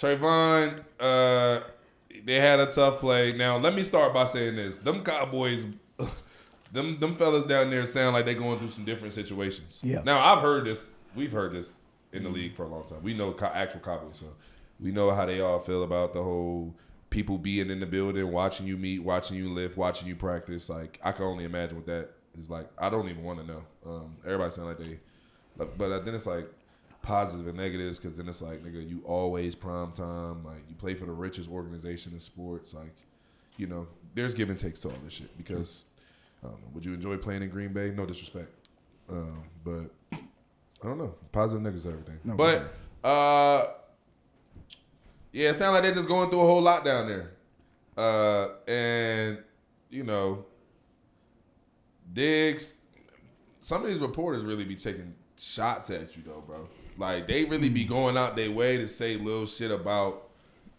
Trevon, they had a tough play. Now, let me start by saying this. Them Cowboys, them fellas down there sound like they're going through some different situations. Yeah. Now, I've heard this. We've heard this in the league for a long time. We know actual Cowboys, so we know how they all feel about the whole people being in the building, watching you meet, watching you lift, watching you practice. Like, I can only imagine what that is like. I don't even want to know. Everybody sound like they, but then it's like positive and negatives, because then it's like, nigga, you always prime time. Like, you play for the richest organization in sports. Like, you know, there's give and takes to all this shit. Because, I don't know, would you enjoy playing in Green Bay? No disrespect. But, I don't know. Positive, negatives, everything. No, but, yeah, it sounds like they're just going through a whole lot down there. And, you know, Diggs, some of these reporters really be taking shots at you, though, bro. Like, they really be going out their way to say little shit about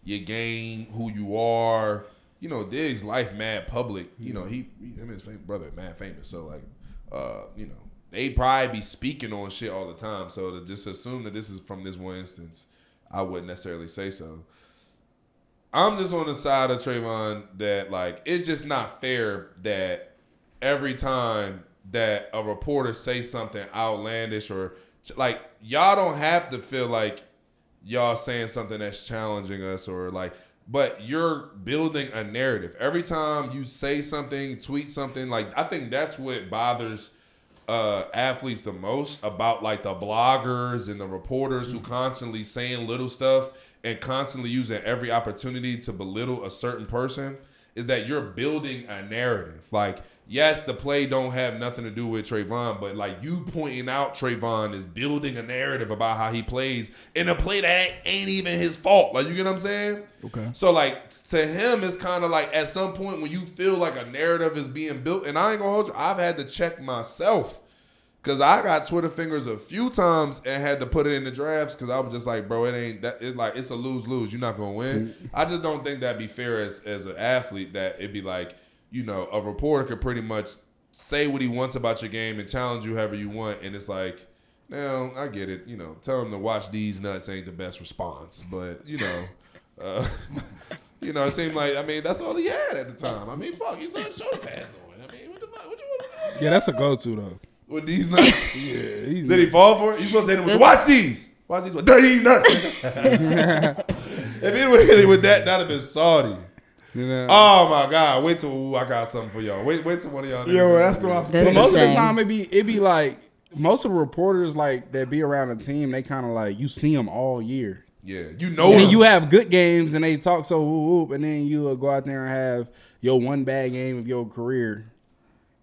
your game, who you are. You know, Diggs' life mad public. You know, him and his brother mad famous. So, like, you know, they probably be speaking on shit all the time. So to just assume that this is from this one instance, I wouldn't necessarily say so. I'm just on the side of Trevon that, like, it's just not fair that every time that a reporter say something outlandish or, like, y'all don't have to feel like y'all saying something that's challenging us or, like, but you're building a narrative. Every time you say something, tweet something, like, I think that's what bothers athletes the most about, like, the bloggers and the reporters who constantly saying little stuff and constantly using every opportunity to belittle a certain person, is that you're building a narrative. Like, yes, the play don't have nothing to do with Trevon, but, like, you pointing out Trevon is building a narrative about how he plays in a play that ain't even his fault. Like, you get what I'm saying? Okay. So, like, to him, it's kind of like at some point when you feel like a narrative is being built, and I ain't gonna hold you, I've had to check myself, because I got Twitter fingers a few times and had to put it in the drafts because I was just like, bro, it ain't that. It's like, it's a lose-lose. You're not going to win. I just don't think that'd be fair as an athlete, that it'd be like, you know, a reporter could pretty much say what he wants about your game and challenge you however you want. And it's like, now, I get it. You know, tell him to watch these nuts ain't the best response. But, you know, you know, it seemed like, I mean, that's all he had at the time. I mean, fuck, he's on shoulder pads on. I mean, what the fuck? What you Yeah, that's a go-to, though. With these nuts? Yeah. Did he fall for it? He's supposed to hit him with, watch these. Watch these. These nuts. If he would have hit it with that, that'd have been salty. Yeah. Oh, my God. Wait till I got something for y'all. Wait till one of y'all. Yo, that's what I'm saying. But most of the time, it be like, most of the reporters, like, that be around the team, they kind of like, you see them all year. Yeah, you know and them. You have good games, and they talk so whoop, and then you go out there and have your one bad game of your career,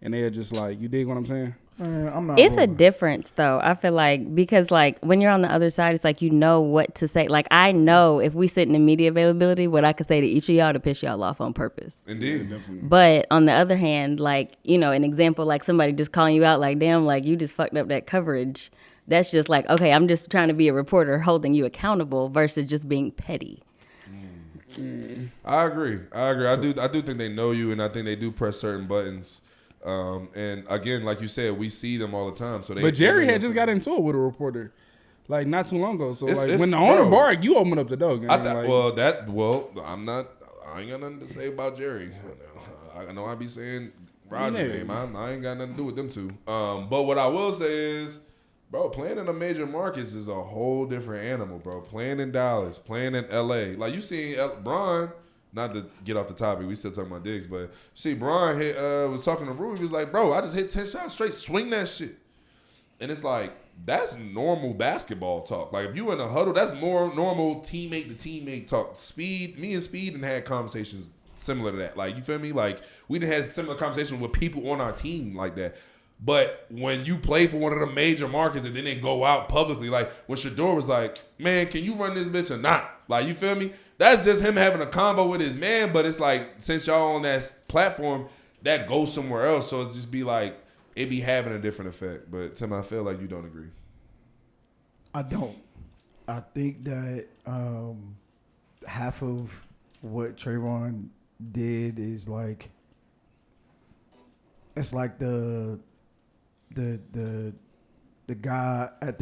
and they're just like, you dig what I'm saying? I'm not. It's a difference, though. I feel like, because, like, when you're on the other side, it's like you know what to say. Like, I know if we sit in the media availability, what I could say to each of y'all to piss y'all off on purpose. Indeed. But on the other hand, like, you know, an example, like somebody just calling you out, like, damn, like, you just fucked up that coverage. That's just like, okay, I'm just trying to be a reporter holding you accountable versus just being petty. I agree. I do think they know you, and I think they do press certain buttons. And again, like you said, we see them all the time. So but Jerry had just got into it with a reporter, like, not too long ago. So it's, when the owner bark, you open up the door. I ain't got nothing to say about Jerry. I know I be saying Roger's name. I ain't got nothing to do with them two. But what I will say is, bro, playing in the major markets is a whole different animal, bro. Playing in Dallas, playing in L.A. Like, you seen Bron. Not to get off the topic, we still talking about Diggs, but see, Brian was talking to Rue. He was like, bro, I just hit 10 shots straight, swing that shit. And it's like, that's normal basketball talk. Like, if you in a huddle, that's more normal teammate to teammate talk. Me and Speed and had conversations similar to that. Like, you feel me? Like, we done had similar conversations with people on our team like that. But when you play for one of the major markets and then they go out publicly, like when Shador was like, man, can you run this bitch or not? Like, you feel me? That's just him having a convo with his man. But it's like, since y'all on that platform, that goes somewhere else. So it's just be like, it be having a different effect. But Tim, I feel like you don't agree. I don't. I think that half of what Trevon did is like, it's like the the guy at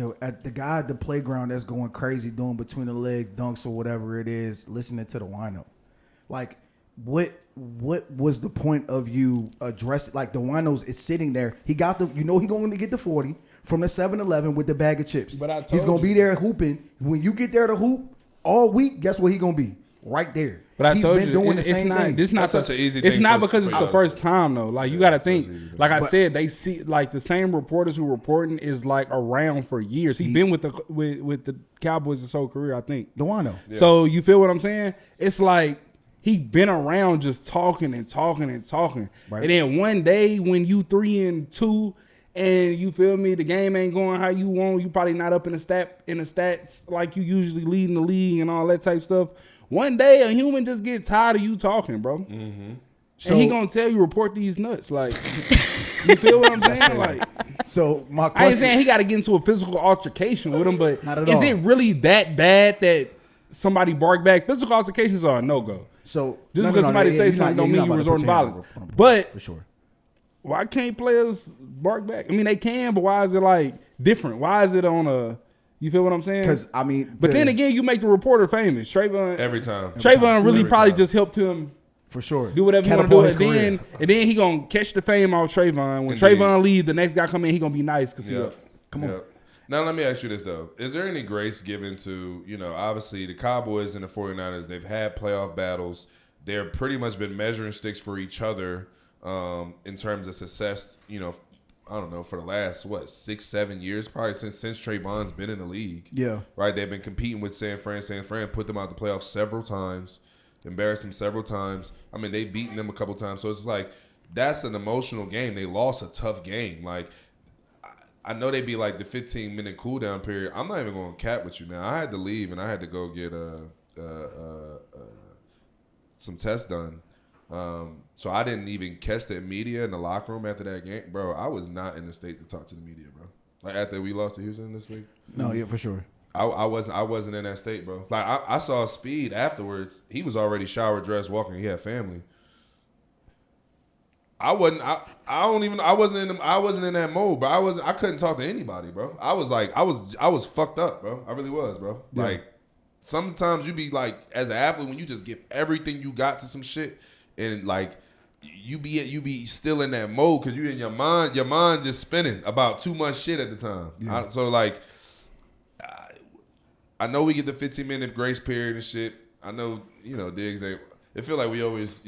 the playground that's going crazy, doing between the legs dunks or whatever it is, listening to the wino. Like, what was the point of you addressing? Like, the winos is sitting there. He got he's going to get the 40 from the 7-Eleven with the bag of chips. But he's going to be there hooping. When you get there to hoop all week, guess what he's going to be? Right there. But He's been doing the same thing. This not That's such an easy It's thing not for- because for it's y'all the to first say. time though. Like, you got to think. easy. Like I said, they see like the same reporters who reporting is like around for years. He's been with the Cowboys his whole career, I think. The wino. So you feel what I'm saying? It's like he been around just talking and talking and talking. Right. And then one day when you 3-2 and you feel me, the game ain't going how you want. You probably not up in the stats like you usually leading the league and all that type stuff. One day a human just get tired of you talking, bro. Mm-hmm. So and he gonna tell you report these nuts. Like, you feel what I'm saying? Like, so my question. I ain't saying he got to get into a physical altercation with him, but Not at is all. it really that bad that somebody bark back? Physical altercations are a no-go. So Just no, because no, somebody yeah, say you're something not- don't you're mean not you about to resort to put your hand violence. on- But for sure. why can't players bark back? I mean, they can, but why is it like different? Why is it on a? You feel what I'm saying? Because I mean, But then again, you make the reporter famous. Trevon Every time. really Every probably time. just helped him for sure, do whatever you want to Catapult do. his career. And then he gonna catch the fame off Trevon. When Indeed. Trevon leave, the next guy come in, he gonna be nice because he Yeah. up. Come on. Yeah. Now, let me ask you this, though. Is there any grace given to, obviously the Cowboys and the 49ers, they've had playoff battles. They're pretty much been measuring sticks for each other in terms of success, I don't know, for the last, 6-7 years, probably since Trayvon's been in the league. Yeah. Right? They've been competing with San Fran. San Fran put them out the playoffs several times, embarrassed them several times. I mean, they've beaten them a couple times. So it's like, that's an emotional game. They lost a tough game. Like, I know they'd be like the 15-minute cool down period. I'm not even going to cap with you now. I had to leave and I had to go get some tests done. So I didn't even catch the media in the locker room after that game. Bro, I was not in the state to talk to the media, bro. Like after we lost to Houston this week. No, yeah, for sure. I wasn't in that state, bro. Like I saw Speed afterwards. He was already shower dressed, walking. He had family. I wasn't in that mode, bro. I couldn't talk to anybody, bro. I was fucked up, bro. I really was, bro. Yeah. Like sometimes you be like, as an athlete, when you just give everything you got to some shit, and like you be still in that mode because you in your mind just spinning about too much shit at the time. Yeah. So like, I know we get the 15-minute grace period and shit. I know, Diggs, it feel like we always,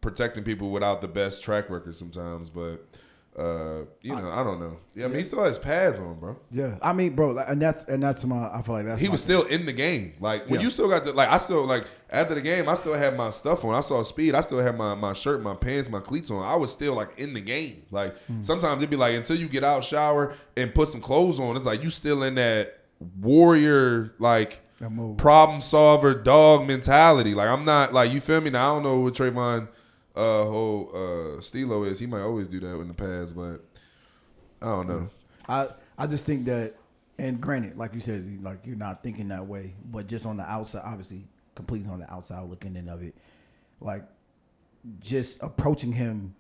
protecting people without the best track record sometimes, but I don't know. Yeah, I mean, he still has pads on, bro. Yeah, I mean, bro, and that's my. I feel like that's. He my was thing. still in the game. Like when Yeah. you still got I still like after the game, I still had my stuff on. I saw Speed. I still had my shirt, my pants, my cleats on. I was still like in the game. Like sometimes it'd be like until you get out, shower, and put some clothes on, it's like you still in that warrior like That move. problem solver dog mentality. Like I'm not like you feel me. Now I don't know what Trayvon whole Stilo is. He might always do that in the past, but I don't know. I just think that, and granted, like you said, like you're not thinking that way, but just on the outside, obviously, completely on the outside looking in of it, like just approaching him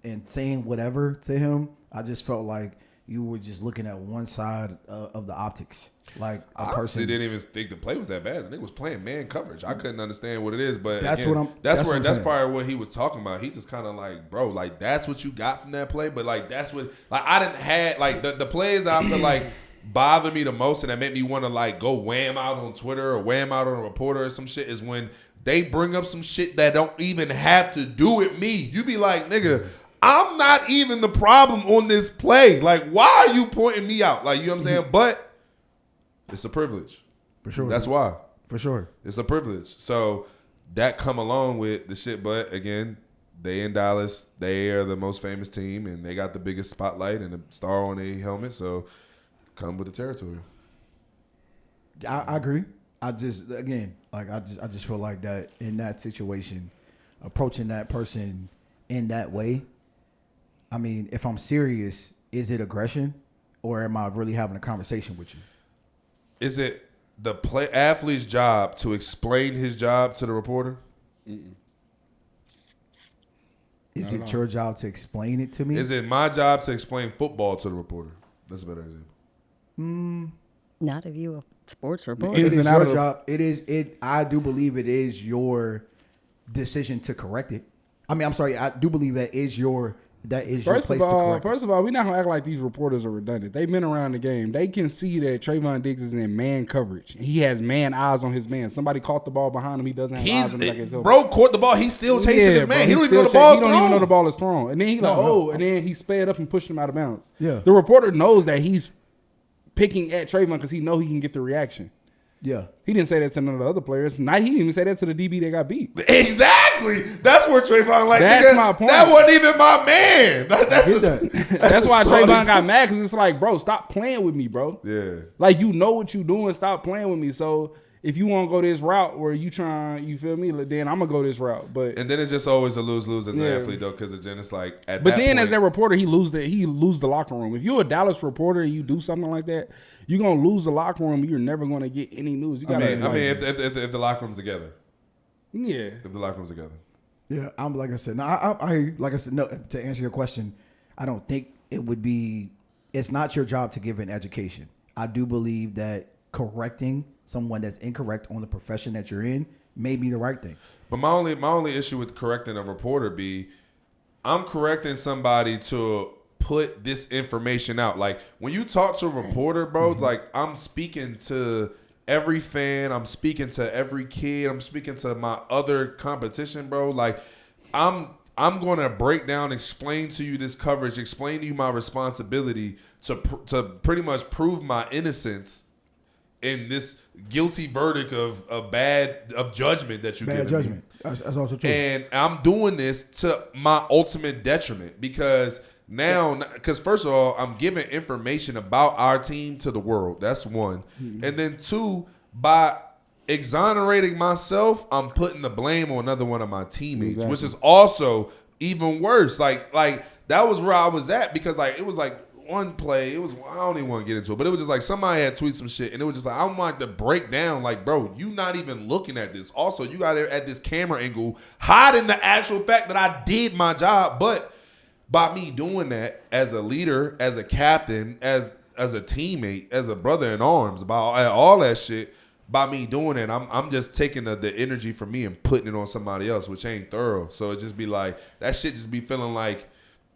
and saying whatever to him, I just felt like you were just looking at one side of the optics, like a I person. honestly didn't even think the play was that bad. The nigga was playing man coverage. I couldn't understand what it is, but That's again, what I'm- That's that's what I'm that's saying. probably what he was talking about. He just kind of like, bro, like that's what you got from that play, but like that's what like I didn't had like the plays that I feel like bother me the most and that make me want to like go wham out on Twitter or wham out on a reporter or some shit is when they bring up some shit that don't even have to do with me. You be like, nigga, I'm not even the problem on this play. Like, why are you pointing me out? Like, you know what I'm saying? But it's a privilege. For sure. That's why. For sure. It's a privilege. So that come along with the shit. But again, they in Dallas. They are the most famous team, and they got the biggest spotlight and a star on their helmet. So come with the territory. I agree. I just feel like that in that situation, approaching that person in that way. I mean, if I'm serious, is it aggression, or am I really having a conversation with you? Is it the athlete's job to explain his job to the reporter? Is it your job to explain it to me? Is it my job to explain football to the reporter? That's a better example. Not if you a sports reporter. It Ins is and out your of- job. I do believe it is your decision to correct it. I mean, I'm sorry. I do believe that is your place to correct it. First of all, we're not gonna act like these reporters are redundant. They've been around the game. They can see that Trevon Diggs is in man coverage. He has man eyes on his man. Somebody caught the ball behind him. He doesn't have eyes on the back of his helmet. Bro caught the ball. He's still chasing his bro, man. He don't even still know the ball. He don't even know the ball is thrown. And then he No. and then he sped up and pushed him out of bounds. Yeah. The reporter knows that he's picking at Trevon because he know he can get the reaction. Yeah. He didn't say that to none of the other players. He didn't even say that to the DB that got beat. Exactly. That's where Trevon like. That's nigga, my point. That wasn't even my man. That's why Trevon got mad because it's like, bro, stop playing with me, bro. Yeah. Like, you know what you doing. Stop playing with me. So if you want to go this route where you trying, you feel me? Then I'm gonna go this route. But And then it's just always a lose-lose as an Yeah. athlete though, because then it's like at But that then, point, as that reporter, he lose the locker room. If you're a Dallas reporter and you do something like that, you're gonna lose the locker room. You're never gonna get any news. You gotta, if the locker room's together, yeah. if the locker room's together, Yeah, I'm like I said. No, I hear you. Like I said, no. To answer your question, I don't think it would be. It's not your job to give an education. I do believe that correcting someone that's incorrect on the profession that you're in may be the right thing. but my only issue with correcting a reporter be, I'm correcting somebody to put this information out. Like when you talk to a reporter, bro, like I'm speaking to every fan, I'm speaking to every kid, I'm speaking to my other competition, bro. Like I'm going to break down, explain to you this coverage, explain to you my responsibility to pretty much prove my innocence in this guilty verdict of judgment that you Bad give judgment. That's also true. and I'm doing this to my ultimate detriment because now, because first of all, I'm giving information about our team to the world. That's one. Mm-hmm. And then two, by exonerating myself, I'm putting the blame on another one of my teammates, which is also even worse. Like that was where I was at because like it was like one play. It was, I don't even want to get into it, but it was just like somebody had tweeted some shit and it was just like, I'm like to break down like, bro, you not even looking at this. Also, you got it at this camera angle, hiding the actual fact that I did my job. But by me doing that as a leader, as a captain, as a teammate, as a brother in arms, about all that shit, by me doing it, I'm just taking the energy from me and putting it on somebody else, which ain't thorough. So it just be like, that shit just be feeling like,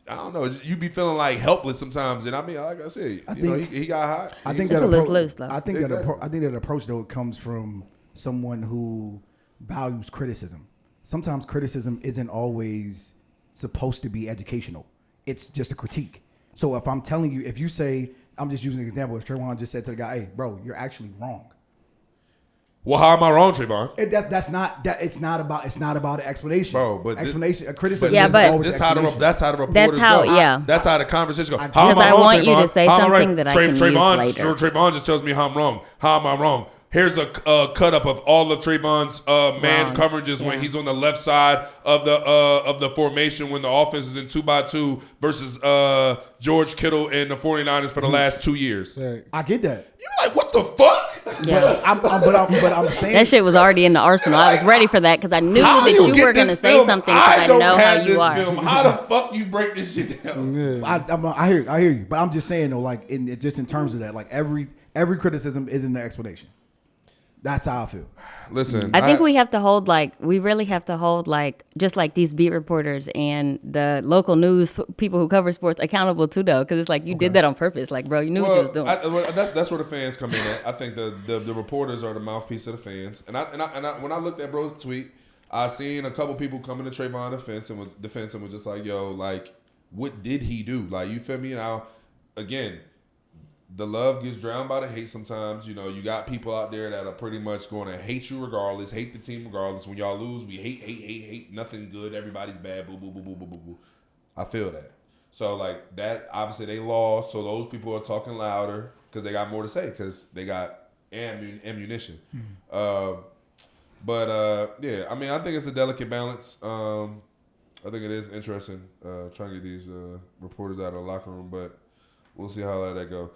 I don't know, you be feeling like helpless sometimes. And I mean, like I said, he got hot. I think It's that a lose-lose, though. I think that approach though comes from someone who values criticism. Sometimes criticism isn't always supposed to be educational. It's just a critique. So if I'm telling you, if you say, I'm just using an example. If Trevon just said to the guy, "Hey, bro, you're actually wrong." Well, how am I wrong, Trevon? That's not that. It's not about an explanation, Bro, but explanation, a criticism. Yeah, isn't but- always That's an how explanation. that's how the reporters how- go. yeah. That's how the conversation goes. How am Because I wrong, want you to Trevon? say How am something right? that I can use Trevon, later. Trevon just tells me how I'm wrong. How am I wrong? Here's a cut up of all of Trevon's man Wrongs. coverages when Yeah. he's on the left side of the formation when the offense is in 2x2 versus George Kittle and the 49ers for the last 2 years. Right. I get that. You like, what the fuck? Yeah. But I'm saying That shit was already in the arsenal. I was ready for that because I knew How that you you get were going to this say film? something because I don't know how have you this are. film. How the fuck you break this shit down? Yeah. I hear you, but I'm just saying though, like just in terms of that, like every criticism isn't an explanation. That's how I feel. Listen, I think we really have to hold just like these beat reporters and the local news people who cover sports accountable too, though, because it's like you did that on purpose. Like, bro, you knew what you was doing. That's where the fans come in at. I think the reporters are the mouthpiece of the fans. And I when I looked at bro's tweet, I seen a couple people coming to Trevon defense and was just like, yo, like, what did he do? Like, you feel me? Now, again, the love gets drowned by the hate sometimes. You know, you got people out there that are pretty much going to hate you regardless, hate the team regardless. When y'all lose, we hate, nothing good. Everybody's bad, boo, boo, boo, boo, boo, boo, boo. I feel that. So, like, that, obviously they lost, so those people are talking louder because they got more to say because they got ammunition. Yeah, I mean, I think it's a delicate balance. I think it is interesting trying to get these reporters out of the locker room, but we'll see how that go.